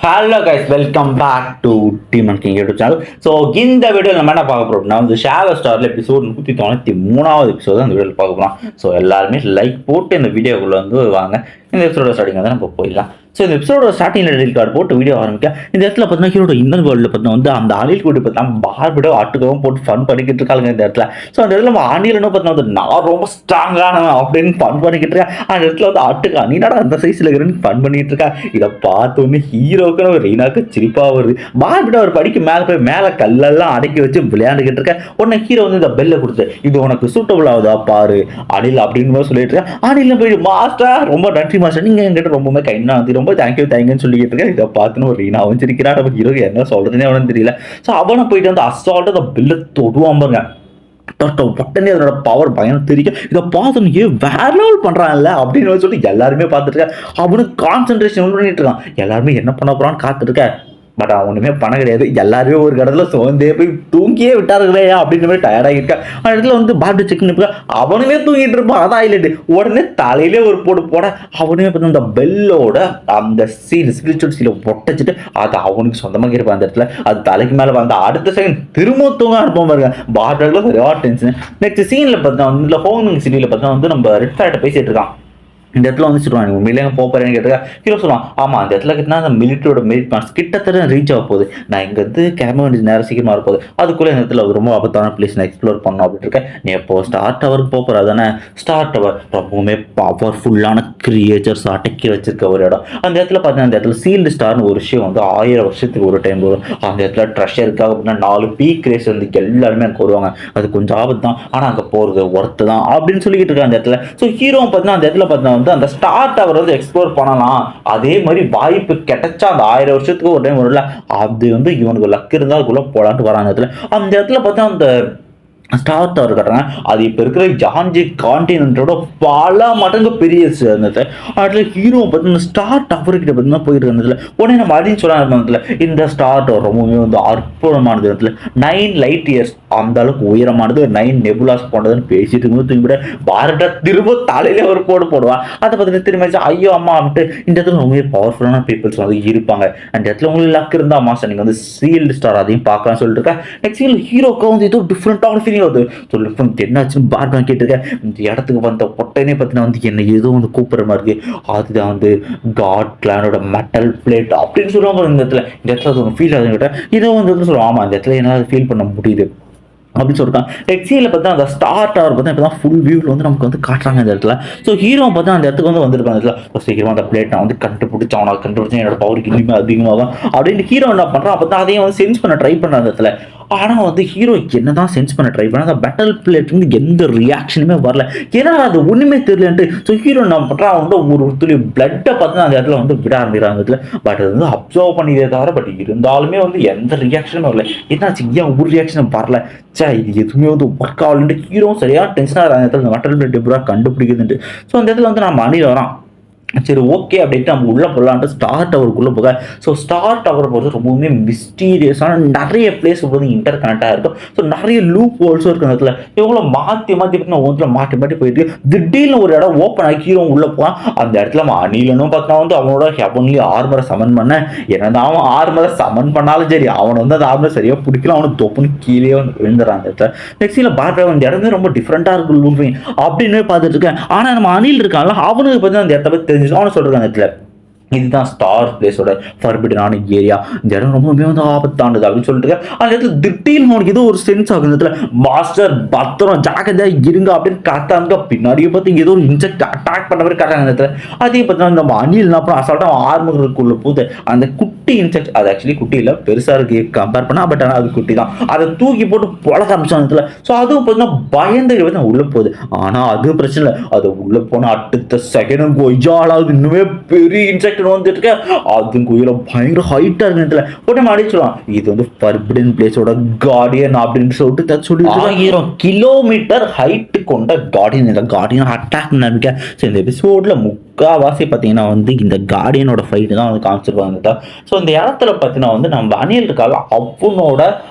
Hello guys, welcome back to Demon King YouTube channel. So இந்த வீடியோ நம்ம என்ன பார்க்க போகிறோம்னா வந்து ஷேர் ஸ்டாரில் எபிசோட் 193வது எபிசோட் அந்த வீடியோவில் பார்க்க போகிறோம். ஸோ எல்லாருமே லைக் போட்டு இந்த வீடியோக்குள்ளே வந்து வாங்க. இந்த எபிசோட ஸ்டார்டிங் வந்து நம்ம போயிடலாம். ஸோ இந்த எபிசோட ஸ்டார்டிங்கில் டெலிட் கார்டு போட்டு வீடியோ ஆரம்பிக்க இந்த இடத்துல பார்த்தீங்கன்னா ஹீரோட இன்னர் வேர்ல்டில் பார்த்தீங்கன்னா வந்து அந்த அணில் கூட்டி பார்த்தீங்கன்னா பார்பிடோ ஆட்டுக்கவும் போட்டு ஃபன் பண்ணிக்கிட்டு இருக்காங்க இந்த இடத்துல. ஸோ அந்த இடத்துல நம்ம அணிலனும் பார்த்தீங்கன்னா வந்து நான் ரொம்ப ஸ்ட்ராங்கானவன் அப்படின்னு ஃபன் பண்ணிக்கிட்டு இருக்கேன். அந்த இடத்துல வந்து ஆட்டுக்கா நீனாடா அந்த சைஸில் இருக்கிறேன்னு ஃபன் பண்ணிட்டு இருக்கா. இதை பார்த்தோன்னே ஹீரோக்குன்னு ரீனாக்கு சிரிப்பாக வருது. பார்பிடோ ஒரு படிக்கு மேலே போய் மேலே கல்லெல்லாம் அடக்கி வச்சு விளையாண்டுக்கிட்டு இருக்கேன். உடனே ஹீரோ வந்து இந்த பெல்லை கொடுத்து இது உனக்கு சூட்டபிள் ஆகுதா பாரு அணில் அப்படின்னு சொல்லிட்டு இருக்கேன். அணில் போய் மாஸ்டர் ரொம்ப நன்றி மாஸ்டர், நீங்கள் என்கிட்ட ரொம்பவே கைனா வந்து ரொம்ப தேங்க்யூன்னு சொல்லிட்டு இருக்கேன். இதை பார்த்துன்னு ஒரு ரீனாவும் சிரிக்கிறான். நம்ம ஹீரோ என்ன சொல்றதுன்னே அவனுக்கு தெரியல. ஸோ அவனை போயிட்டு வந்து அசால்ட்டு அந்த பில்லை தொடுவான் பாருங்க. உடனே அதனோட பவர் பயணம் தெரியும். இதை பார்த்து வேற லெவல் பண்றான்ல அப்படின்னு சொல்லி எல்லாருமே பார்த்துட்டு இருக்க. அவனுக்கு கான்சென்ட்ரேஷன் பண்ணிட்டு இருக்கான். எல்லாருமே என்ன பண்ண போறான்னு காத்துட்டு இருக்க. பட் அவன் ஒன்றுமே பண்ண கிடையாது. எல்லாருமே ஒரு கடத்துல சோர்ந்தே போய் தூங்கியே விட்டாருங்களே அப்படின்னு மாதிரி டயர்டாக இருக்கா. அந்த இடத்துல வந்து பார்பிடோ செக் பண்ணி அவனுமே தூங்கிட்டு இருப்பான். அதான் ஹைலைட். உடனே தலையிலே ஒரு போட அவனுமே பார்த்து அந்த பெல்லோட அந்த ஸ்பிரிச்சுவல் சீலை ஒட்டச்சிட்டு அது அவனுக்கு சொந்தமாக இருப்பான். அந்த இடத்துல அது தலைக்கு மேலே வந்து அடுத்த செகண்ட் திரும்ப தூங்க அனுப்ப பாருங்க. பார்பிடோல சரியா டென்ஷன். நெக்ஸ்ட் சீனில் பார்த்தா வந்து ஹோமிங் சிட்டியில் பார்த்தா வந்து நம்ம ரெட் ஃபேர்ட்ட பேசிட்டு இருக்கான். இந்த இடத்துல வந்து சொல்லுவாங்க உண்மையிலே போகிறேன்னு கேட்டா ஹீரோ சொல்லுவான் ஆமாம் அந்த இடத்துல கிட்டனா அந்த மிலிட்டரியோட மெரிட் பாயிண்ட்ஸ் கிட்டத்தட்ட ரீச் ஆக போகுது. நான் இங்கே வந்து கிளம்ப வேண்டிய நேரம் சீக்கிரமாக இருப்போது. அதுக்குள்ளே இந்த இடத்துல ரொம்ப ஆபத்தான பிளேஸ் நான் எக்ஸ்ப்ளோர் பண்ணணும் அப்படின்னு இருக்கேன். நீ எப்போ ஸ்டார் டவருக்கு போகிற தானே. ஸ்டார் டவர் ரொம்பவுமே பவர்ஃபுல்லான கிரியேச்சர்ஸ் அடக்கி வச்சிருக்க ஒரு இடம். அந்த இடத்துல பார்த்தீங்கன்னா அந்த இடத்துல சீல்டு ஸ்டார்னு ஒரு விஷயம் வந்து 1000 வருஷத்துக்கு ஒரு டைம் வரும். அந்த இடத்துல ட்ரெஷருக்காக அப்படின்னா 4 பீக் ரேஸ் வந்து எல்லாருமே அங்கே வருவாங்க. அது கொஞ்சம் ஆபத்து தான், ஆனால் அங்கே போகிறது ஒர்த்து தான் அப்படின்னு சொல்லிக்கிட்டு இருக்காங்க அந்த இடத்துல. ஸோ ஹீரோ பார்த்தீங்கன்னா அந்த இடத்துல பார்த்தீங்கன்னா அந்த ஸ்டார் டவர் வந்து எக்ஸ்ப்ளோர் பண்ணலாம். அதே மாதிரி வாய்ப்பு கிடைச்சா அந்த 1000 வருஷத்துக்கு ஒரு டைம் வரும்ல, அது வந்து இவனுக்கு லக் இருந்தால் அதுக்குள்ள போலான்ட்டு வராங்க. அந்த இடத்துல பார்த்தா அந்த ஸ்டார் டவர் கட்டுறாங்க. அது இப்போ இருக்கிற ஜான்ஜி கான்டினென்ட்டோட பல மடங்கு பெரிய இருந்தது. அதில் ஹீரோ பார்த்தீங்கன்னா ஸ்டார் டவர் கிட்ட பார்த்தீங்கன்னா போயிட்டு இருந்ததுல உடனே நம்ம அப்படின்னு சொல்ல இந்த ஸ்டார் டவர் ரொம்பவே வந்து அற்புதமானது. இடத்துல 9 லைட் இயர்ஸ் அந்த அளவுக்கு உயரமானது, 9 நெபுலாஸ் போனதுன்னு பேசிட்டு இருக்கும்போது தூங்கிவிட பாரட்டா திரும்ப தலையில ஒரு போடுவான். அதை பார்த்துட்டு திரும்ப ஐயோ அம்மா அப்படின்ட்டு இந்த இடத்துல ரொம்ப பவர்ஃபுல்லான பீப்புள்ஸ் வந்து இருப்பாங்க. அந்த இடத்துல உங்களுக்கு லக் இருந்தா மாசம் நீங்கள் வந்து சீல்டு ஸ்டார் அதையும் பார்க்கலாம்னு சொல்லிட்டு இருக்கேன். நெக்ஸ்ட் ஹீரோக்கு வந்து ஏதோ டிஃப்ரெண்டான ஃபீலிங் என்னாச்சுன்னு பார்க்கலாம் கேட்டிருக்கேன். இந்த இடத்துக்கு வந்த பொட்டனே பார்த்தீங்கன்னா வந்து என்ன ஏதோ வந்து கூப்பிட்ற மாதிரி இருக்கு. அதுதான் வந்து காட் கிளானோட மெட்டல் பிளேட் அப்படின்னு சொல்லுவாங்க. இந்த இடத்துல அது ஃபீல் ஆகுதுன்னு கேட்டேன். இதை வந்து சொல்லுவாங்க ஆமாம் இந்த இடத்துல என்னால் ஃபீல் பண்ண முடியுது அப்படின்னு சொல்லிட்டான். எக்ஸியில் பார்த்தா அந்த ஸ்டார் டவர் பார்த்தா இப்போ தான் ஃபுல் வியூவில் வந்து நமக்கு வந்து காட்டுறாங்க இந்த இடத்துல. ஸோ ஹீரோ பார்த்தா அந்த இடத்துக்கு வந்து வந்திருக்காங்க. அந்த இடத்துல சீக்கிரமாக அந்த பிளேட் நான் வந்து கண்டுபிடிச்சேன், அவனை கண்டுபிடிச்சேன், என்னோட பவருக்கு இனிமேல் அதிகமாகும் அப்படின்னு ஹீரோ என்ன பண்ணுறான். அப்போ தான் அதையும் வந்து சென்ஸ் பண்ண ட்ரை பண்ணுற அந்த இடத்துல. ஆனால் வந்து ஹீரோ என்ன தான் சென்ஸ் பண்ண ட்ரை பண்ண அந்த பேட்டல் பிளேட் வந்து எந்த ரியாக்ஷனுமே வரல. ஏன்னா அது ஒன்றுமே தெரியலன்ட்டு. ஸோ ஹீரோ என்ன பண்ணுறான் வந்து ஒரு துளி பிளட்டை பார்த்து அந்த இடத்துல வந்து விட ஆரம்பிக்கிறாங்க இடத்துல. பட் அது வந்து அப்சர்வ் பண்ணியதே தவிர பட் இருந்தாலுமே வந்து எந்த ரியாக்ஷனும் வரல. என்னாச்சு ஏன் ஒரு ரியாக்ஷனும் வரல, இது எதுவுமே வந்து ஒர்க் ஆகலன்ட்டு ஹீரோ சரியாக டென்ஷனாக அந்த இடத்துல அந்த மெட்டல் பிளேட் எப்படா கண்டுபிடிக்குதுன்ட்டு. ஸோ அந்த இடத்துல வந்து நம்ம அணில் வரான். சரி ஓகே அப்படின்ட்டு நம்ம உள்ளே போகலான்ட்டு ஸ்டார் டவருக்குள்ளே போக. ஸோ ஸ்டார் டவர் போகிறது ரொம்பவுமே மிஸ்டீரியஸான நிறைய பிளேஸ் வந்து இன்டர் கனெக்டாக இருக்கும். ஸோ நிறைய லூப் ஹோல்ஸும் இருக்கும் இடத்துல. இவங்கள மாற்றி ஒவ்வொன்றில் மாற்றி போயிட்டு திடீர்னு ஒரு இடம் ஓப்பன் ஆகி ஹீரோ உள்ளே போவான். அந்த இடத்துல நம்ம அணிலனும் பார்த்தா வந்து அவனோட ஹெவன்லி ஆர்மரை சமன் பண்ண. என்னதான் அவன் ஆர்மரை சமன் பண்ணாலும் சரி அவன் வந்து அந்த ஆர்மரை சரியாக பிடிக்கல. அவனுக்கு தொப்புன்னு கீழே வந்து விழுந்துறான் அந்த இடத்துல. நெக்ஸ்ட் பார்க்குற அந்த இடமே ரொம்ப டிஃப்ரெண்ட்டாக இருக்கு அப்படின்னு பார்த்துட்டு இருக்கேன். ஆனால் நம்ம அணில் இருக்கான்ல அவனுக்கு பார்த்து அந்த இடத்த பற்றி தெரிஞ்சு அவனை சொல்றாங்க இடத்துல இதுதான் ஸ்டார் பிளேஸோட ஃபர்பிடனான ஏரியா. இந்த இடம் ரொம்பவே வந்து ஆபத்தானது அப்படின்னு சொல்லிட்டு அந்த இடத்துல திடீர்னு அவனுக்கு ஏதோ ஒரு சென்ஸ் ஆகுது. இடத்துல மாஸ்டர் பத்திரம் ஜாக்கிரதையா இருங்க அப்படின்னு காத்தாங்க. பின்னாடியே பார்த்து ஏதோ ஒரு இன்செக்ட் அட்டாக் பண்ண மாதிரி காட்டாங்க இடத்துல. அதே பார்த்தீங்கன்னா நம்ம அணில் அப்புறம் அசால்ட்டா ஆர்மர்களுக்குள்ள போகுது. அந்த குட்டி இன்செக்ட் அது ஆக்சுவலி குட்டி இல்லை பெருசா இருக்கு கம்பேர் பண்ணா. பட் ஆனால் அது குட்டி தான். அதை தூக்கி போட்டு பழக ஆரம்பிச்சாங்க இடத்துல. ஸோ அதுவும் பார்த்தீங்கன்னா பயந்து உள்ள போகுது. ஆனால் அது பிரச்சனை இல்லை. அது உள்ள போன அடுத்த செகண்ட் கொய்யாலாவது இன்னுமே பெரிய இன்செக்ட் வந்துட்டு அது கோயில பயங்கர ஹைட்டா இருக்கு. உடனே அடிச்சிடலாம் இது வந்து ஃபர்பிடன் பிளேஸோட கார்டியன் அப்படின்னு சொல்லிட்டு சொல்லி 1000 கிலோமீட்டர் ஹைட் கொண்ட கார்டியன் அட்டாக் நடக்க. இந்த எபிசோட்ல முக்காவாசி பார்த்தீங்கன்னா வந்து இந்த கார்டியனோட ஃபைட்டு தான் வந்து காமிச்சிருப்பாங்க. ஸோ இந்த இடத்துல பார்த்தீங்கன்னா வந்து நம்ம அணில் இருக்காங்க அவனோட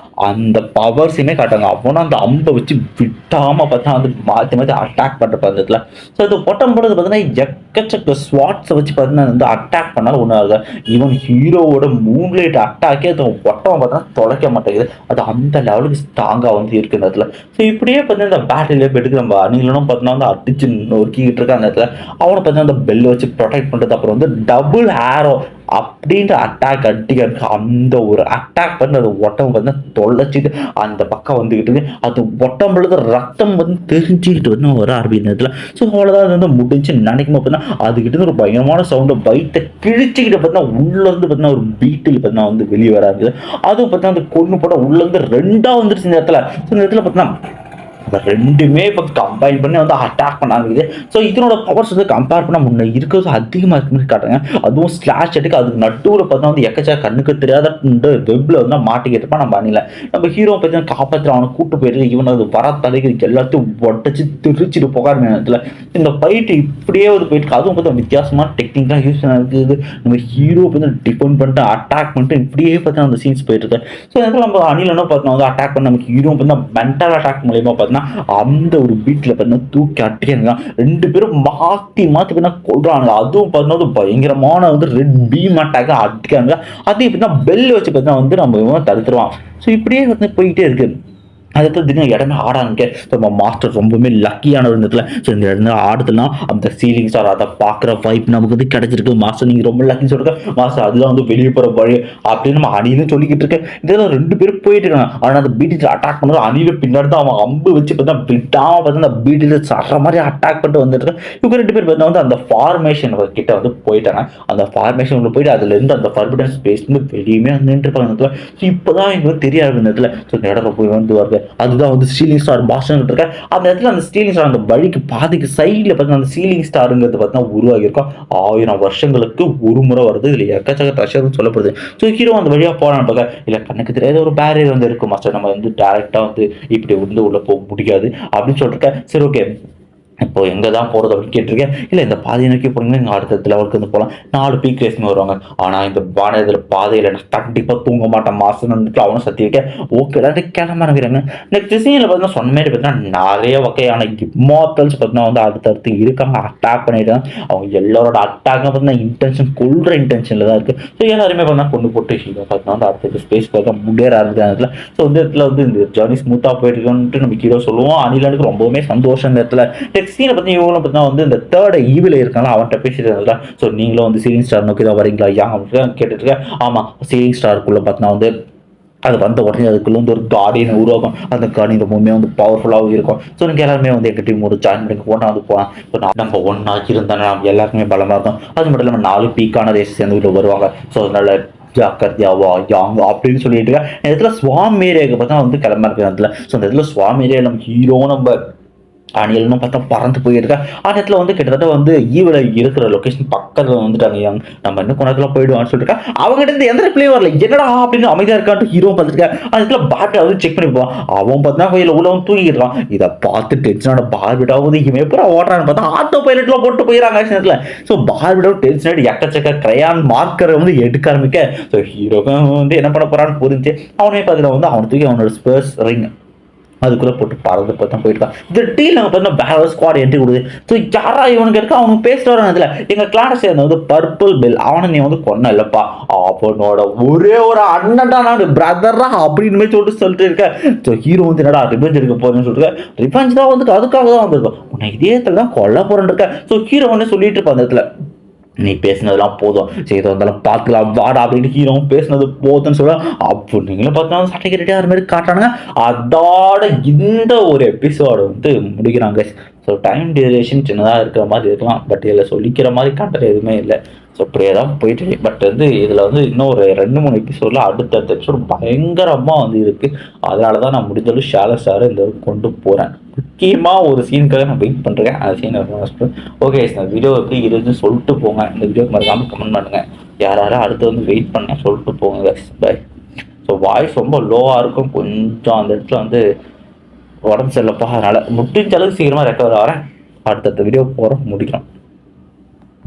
அந்த பவர்ஸையுமே காட்டுறாங்க. அவனும் அந்த அம்பை வச்சு விட்டாமல் பார்த்தா வந்து மாற்றி மாற்றி அட்டாக் பண்ணுற இடத்துல. ஸோ இது பொட்டம் போடுறது பார்த்தீங்கன்னா எக்கச்சக்க ஸ்வாட்ஸை வச்சு பார்த்தீங்கன்னா வந்து அட்டாக் பண்ணாலும் ஒன்றும் ஆகுது. ஈவன் ஹீரோவோட மூன்லைட் அட்டாக்கே அது பொட்டம் பார்த்தீங்கன்னா தொலைக்க மாட்டேங்குது. அது அந்த லெவலுக்கு ஸ்ட்ராங்காக வந்து இருக்கு இந்த இடத்துல. ஸோ இப்படியே பார்த்தீங்கன்னா இந்த பேட்டிலே போயிட்டு நம்ம அணிலனும் பார்த்தீங்கன்னா வந்து அடிச்சு நொறுக்கிட்டு இருக்க அந்த இடத்துல அவனை பார்த்தீங்கன்னா அந்த பெல்லை வச்சு ப்ரொடெக்ட் பண்ணுறது. அப்புறம் வந்து டபுள் ஆரோ அப்படின்ற அட்டாக் அடிக்க அந்த ஒரு அட்டாக் பண்ணி அது ஒட்டம் வந்து தொலைச்சிட்டு அந்த பக்கம் வந்துக்கிட்டு இருக்கு. அது ஒட்டம் பொழுது ரத்தம் வந்து தெரிஞ்சுக்கிட்டு வந்து வர ஆரம்பிக்கிறதுல. ஸோ அவ்வளோதான் அது வந்து முடிஞ்சு நினைக்கும் போது அதுக்கிட்ட ஒரு பயங்கரமான சவுண்டை பைட்டை கிழிச்சிக்கிட்டு பார்த்தீங்கன்னா உள்ளேருந்து பார்த்தீங்கன்னா ஒரு பீட்டில் பார்த்தீங்கன்னா வந்து வெளியே வராது. அதுவும் பார்த்தீங்கன்னா அந்த கொண்டு போட உள்ளேருந்து ரெண்டாக வந்துருச்சு இந்த இடத்துல. ஸோ இந்த இடத்துல பார்த்தீங்கன்னா ரெண்டுமே இப்போ கம்பைன் பண்ணி வந்து அட்டாக் பண்ணாங்க. ஸோ இதனோட பவர்ஸ் வந்து கம்பேர் பண்ண முன்னே இருக்கிறது அதிகமாக இருக்குன்னு காட்டுறாங்க. அதுவும் ஸ்லாஷ் அடிக்க அதுக்கு நடுவில் பார்த்தா வந்து எக்கச்சா கண்ணுக்கு தெரியாத வெப்பில் வந்து மாட்டிக்கிட்டு இருப்பான் நம்ம அணில. நம்ம ஹீரோ பார்த்தீங்கன்னா காப்பாற்றி அவனை கூட்டு போயிட்டு இவன் அது வர தடைக்கு எல்லாத்தையும் உடச்சி திருச்சிட்டு போகாத நேரத்தில் இந்த ஃபைட்டு இப்படியே வந்து போயிட்டு அதுவும் பார்த்தா வித்தியாசமான டெக்னிக்காக யூஸ் இருக்குது. நம்ம ஹீரோ வந்து டிஃபெண்ட் பண்ணிட்டு அட்டாக் பண்ணிட்டு இப்படியே பார்த்தா அந்த சீன்ஸ் போயிட்டு இருக்கு. ஸோ அதில் நம்ம அணிலனும் பார்த்தா வந்து அட்டாக் பண்ண நமக்கு ஹீரோ பார்த்தா மென்டல் அட்டாக் மூலயமா பார்த்தீங்கன்னா அந்த ஒரு பீட்ல பார்த்தீங்கன்னா தூக்கி அட்டிக்கிறாங்க. ரெண்டு பேரும் மாற்றி பார்த்தீங்கன்னா கொள்றாங்க. அதுவும் பார்த்தீங்கன்னா பயங்கரமான வந்து ரெட் பீம் அட்டாக் அடிக்கிறாங்க. அதே பார்த்தீங்கன்னா பெல் வச்சு பார்த்தீங்கன்னா வந்து நம்ம தடுத்துருவான். ஸோ இப்படியே வந்து போயிட்டே இருக்கு. அதுக்கு தினம் இடமே ஆடாங்க. நம்ம மாஸ்டர் ரொம்பவுமே லக்கியான இருந்ததுல. ஸோ இந்த இடத்துல ஆடுதுலாம் அந்த சீலிங் ஸ்டார் அதை பார்க்குற வாய்ப்பு நமக்கு வந்து கிடைச்சிருக்கு. மாஸ்டர் நீங்கள் ரொம்ப லக்கின்னு சொல்லுங்க மாஸ்டர், அதுதான் வந்து வெளியே போகிற வழி அப்படின்னு நம்ம அணிலும் சொல்லிக்கிட்டு இருக்கேன். இதெல்லாம் ரெண்டு பேரும் போயிட்டு இருக்காங்க. ஆனால் அந்த பீட்டில் அட்டாக் பண்ணுறது அணில பின்னாடி தான் அவன் அம்பு வச்சு பார்த்தா விட்டாமல் பார்த்தா அந்த பீட்டில் சர்ற மாதிரி அட்டாக் பண்ணிட்டு வந்துட்டு இருக்காங்க. இவங்க ரெண்டு பேர் பார்த்தா வந்து அந்த ஃபார்மேஷன் கிட்ட வந்து போயிட்டாங்க. அந்த ஃபார்மேஷன் உள்ள போயிட்டு அதுலேருந்து அந்த ஃபர்பிடன் ஸ்பேஸ்லேருந்து வெளியுமே வந்து நின்றுருப்பாங்க. ஸோ இப்போதான் இவங்க தெரியாது இந்த இடத்துல. ஸோ இந்த இடம் போய் வந்து வருது. அதுதான் வந்து ஸ்டீலிங் ஸ்டார் பாஸ்டன் இருக்க அந்த இடத்துல அந்த ஸ்டீலிங் ஸ்டார் அந்த வழிக்கு பாதிக்கு சைடில் பார்த்தீங்கன்னா அந்த ஸ்டீலிங் ஸ்டாருங்கிறது பார்த்தீங்கன்னா உருவாகி இருக்கும். 1000 வருஷங்களுக்கு ஒரு முறை வருது. இதில் எக்கச்சக்க ட்ரெஷர்னு சொல்லப்படுது. ஸோ ஹீரோ அந்த வழியாக போனான்னு பார்க்க இல்லை கண்ணுக்கு தெரியாத ஒரு பேரியர் வந்து இருக்கும் மாஸ்டர், நம்ம வந்து டேரெக்டாக வந்து இப்படி வந்து உள்ளே போக முடியாது அப்படின்னு சொல்லிருக்கேன். சரி ஓகே இப்போ எங்கே தான் போகிறது அப்படின்னு கேட்டிருக்கேன். இல்லை இந்த பாதையை நோக்கி போனீங்கன்னா இங்கே அடுத்த லெவலுக்கு வந்து போகலாம். 4 பீக் ரேஸ்மே வருவாங்க. ஆனால் இந்த பானையில் பாதையில் நான் கண்டிப்பாக தூங்க மாட்டேன் மாசம் வந்துட்டு அவனும் சத்தி வைக்க ஓகே எல்லாத்தையும் கிளம்பிறாங்க. நெக்ஸ்ட் சீனில் பார்த்தீங்கன்னா சொன்ன மாதிரி பார்த்தீங்கன்னா நிறைய வகையான இம்மார்டல்ஸ் பார்த்தீங்கன்னா வந்து அடுத்தடுத்து இருக்காங்க. அட்டாக் பண்ணிட்டாங்க. அவங்க எல்லாரோட அட்டாக்கும் பார்த்தீங்கன்னா இன்டென்ஷன் கொள்கிற இன்டென்ஷனில் தான் இருக்குது. ஸோ எல்லாருமே பார்த்தீங்கன்னா கொண்டு போட்டு பார்த்தீங்கன்னா வந்து அடுத்த ஸ்பேஸ் பார்த்தா முன்னேற ஆரம்பிச்சு. ஸோ இந்த இடத்துல வந்து இந்த ஜர்னி ஸ்மூத்தாக போயிட்டு இருக்குன்ட்டு நம்ம ஹீரோ சொல்லுவோம். அணிலனுக்கு ரொம்பவுமே சந்தோஷம் இந்த இடத்துல. சீனை பற்றி இவங்களும் பார்த்தீங்கன்னா வந்து இந்த தேர்ட் ஈவில் இருக்காங்க அவன்கிட்ட பேசிட்டு இருந்தா. ஸோ நீங்களும் வந்து சீலிங் ஸ்டார் நோக்கி தான் வரீங்களா ஐயா அப்படின்னு கேட்டுட்டு ஆமாம் சீலிங் ஸ்டாருக்குள்ளே பார்த்தீங்கன்னா வந்து அது வந்த உடனே அதுக்குள்ள வந்து ஒரு கார்டியன் உருவாகும். அந்த கார்டியன் ரொம்பவுமே வந்து பவர்ஃபுல்லாகவும் இருக்கும். ஸோ நீங்கள் எல்லாருமே வந்து எங்கள் டீம் ஒரு ஜாயின் பண்ணி போனால் வந்து போகலாம். ஸோ நம்ம ஒன்றா இருந்தாலும் நம்ம எல்லாருக்குமே பலமாக இருக்கும். அது மட்டும் இல்லாமல் 4 பீக்கான ரேஸ் சேர்ந்து வீட்டில் வருவாங்க. ஸோ அதனால ஜாக்கிரதையாவா யாங்க அப்படின்னு சொல்லிட்டு இந்த இடத்துல ஸ்வாமி ஏரியாவுக்கு பார்த்தா வந்து கிளம்ப இருக்கு இடத்துல. ஸோ அந்த இடத்துல ஸ்வாமி ஏரியா நம்ம ஹீரோ நம்ம அணியல்னு பார்த்தா பறந்து போயிருக்கா. அந்த இடத்துல வந்து கிட்டத்தட்ட வந்து ஈவில் இருக்கிற லொக்கேஷன் பக்கத்தில் வந்துட்டாங்க. நம்ம இன்னும் கொண்டத்தில் போயிடுவான்னு சொல்லிட்டு அவங்ககிட்ட இருந்து எந்த ரிப்ளே வரல. என்னடா அப்படின்னு அமைதியாக இருக்கான்ட்டு ஹீரோ பார்த்துருக்கேன். அந்த இடத்துல பார்பிட்டா வந்து செக் பண்ணி போவான். அவன் பார்த்தா கோயில உள்ள வந்து தூங்கிடுறான். இதை பார்த்து டென்ஷனான பார்பிட்டா வந்து இவன் எப்போ ஓடுறான்னு பார்த்தா ஆட்டோ பைலட்லாம் போட்டு போயிடறாங்க இடத்துல. ஸோ பார்பிட்டாவும் டென்ஷன் ஆகிட்டு எக்கச்சக்க கிரையான் மார்க்கரை வந்து எடுக்க ஆரம்பிக்க ஸோ ஹீரோக்கும் வந்து என்ன பண்ண போறான்னு புரிஞ்சு அவனே பார்த்துட்டு வந்து அவனை தூக்கி அவனோட ஸ்பர்ஸ் ரிங் அதுக்குள்ளே போட்டு பறந்து பார்த்தா போயிருக்கான். இந்த டீல் நாங்கள் பார்த்தீங்கன்னா வேற ஸ்குவாட் என்ட்ரி கொடுக்குது. ஸோ யாரா இவனுக்கு இருக்கா அவனுக்கு பேசிட்டு வரான். இதில் எங்கள் கிளாஸ் சேர்ந்த வந்து பர்பிள் பெல் அவனை நீ வந்து கொன்ன இல்லைப்பா அவனோட ஒரே ஒரு அண்ணன்டா நான் பிரதரா அப்படின்னு சொல்லிட்டு இருக்கேன். ஸோ ஹீரோ வந்து என்னடா ரிவெஞ்ச் எடுக்க போறேன்னு சொல்லிட்டு ரிவெஞ்ச் தான் வந்து அதுக்காக தான் வந்திருக்கோம். உன்னை இதே இடத்துல தான் கொல்ல போறேன்னு இருக்கேன். ஸோ ஹீரோ வந்து சொல்லிட்டு இருப்பான் அந்த இடத்துல நீ பேசினதெல்லாம் போதும் செய்த வந்தாலும் பார்த்துக்கலாம் வாடா அப்படின்னு ஹீரோவும் பேசினது போதுன்னு சொல்ல அப்போ நீங்களும் பார்த்தா சட்டைக்கு ரெடியாக அது மாதிரி காட்டுறானுங்க. அதோட இந்த ஒரு எபிசோடு வந்து முடிக்கிறாங்க. ஸோ டைம் டியூரேஷன் சின்னதாக இருக்கிற மாதிரி இருக்கலாம். பட் இதில் சொல்லிக்கிற மாதிரி காட்டுறது எதுவுமே இல்லை. ஸோ இப்படியே தான் போயிட்டு பட் வந்து இதில் வந்து இன்னும் ஒரு 2-3 எபிசோடில் அடுத்தடுத்த எபிசோடு பயங்கரமாக வந்து இருக்குது. அதனால தான் நான் முடிஞ்சளவு ஷேலோ ஸ்டாரை இந்த கொண்டு போகிறேன். முக்கியமாக ஒரு சீனுக்காக நான் வெயிட் பண்ணுறேன். அந்த சீனை ஓகே இந்த வீடியோ எப்படி இருந்துன்னு சொல்லிட்டு போங்க. இந்த வீடியோக்கு மறக்காமல் கமெண்ட் பண்ணுங்கள். யாரும் அடுத்து வந்து வெயிட் பண்ண சொல்லிட்டு போங்க. பை. ஸோ வாய்ஸ் ரொம்ப லோவாக இருக்கும். கொஞ்சம் அந்த இடத்துல வந்து உடம்பு சரியில்லப்பா. அதனால் முடிஞ்ச அளவுக்கு சீக்கிரமாக ரெக்கவர் ஆகிறேன். அடுத்தடுத்த வீடியோ போகிறோம் முடிக்கிறோம்.